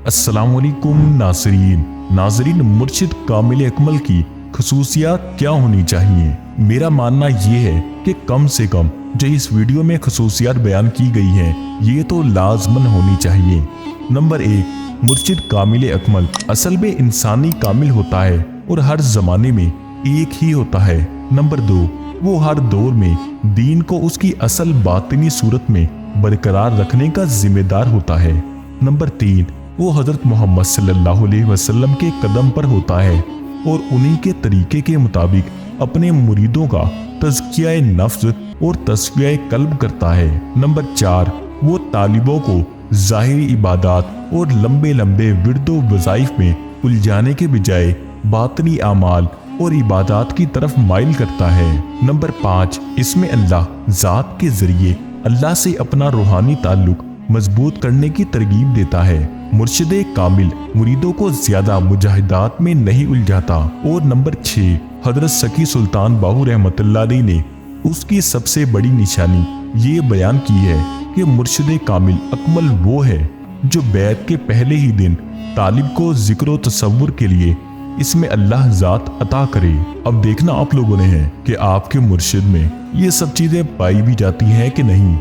अस्सलाम वालेकुम नाज़रीन, मुर्शिद कामिल अकमल की खसूसियात क्या होनी चाहिए। मेरा मानना ये है कि कम से कम जो इस वीडियो में खसूसियात बयान की गई हैं ये तो लाजमन होनी चाहिए। नंबर 1, मुर्शिद कामिल अकमल असल में इंसानी कामिल होता है और हर जमाने में एक ही होता है। नंबर 2, वो हर दौर में दीन को उसकी असल बातिनी सूरत में बरकरार रखने का जिम्मेदार होता है। नंबर 3, वो हजरत मोहम्मद सल्लल्लाहु अलैहि वसल्लम के कदम पर होता है और उन्हीं के तरीके के मुताबिक अपने मुरीदों का तज़किया नफ्स और तस्फिया कल्ब करता है। नंबर 4, वो तालिबों को ज़ाहिरी इबादत और लंबे लंबे विर्दो वज़ाइफ में उलझाने के बजाय बातनी आमाल और इबादत की तरफ माइल करता है। नंबर 5, इसमें अल्लाह ज़ात के जरिए अल्लाह से अपना रूहानी ताल्लुक मजबूत करने की तरगीब देता है। मुर्शिद कामिल मुरीदों को ज्यादा मुजाहिदात में नहीं उलझाता। और नंबर 6, हजरत सकी सुल्तान बाहू रहमतुल्लाह अलैह ने उसकी सबसे बड़ी निशानी ये बयान की है कि मुर्शिद कामिल अकमल वो है जो बैत के पहले ही दिन तालिब को जिक्र तसव्वुर के लिए इसमें अल्लाह ज़ात अता करे। अब देखना आप लोगों ने है कि आपके मुर्शिद में ये सब चीजें पाई भी जाती हैं कि नहीं।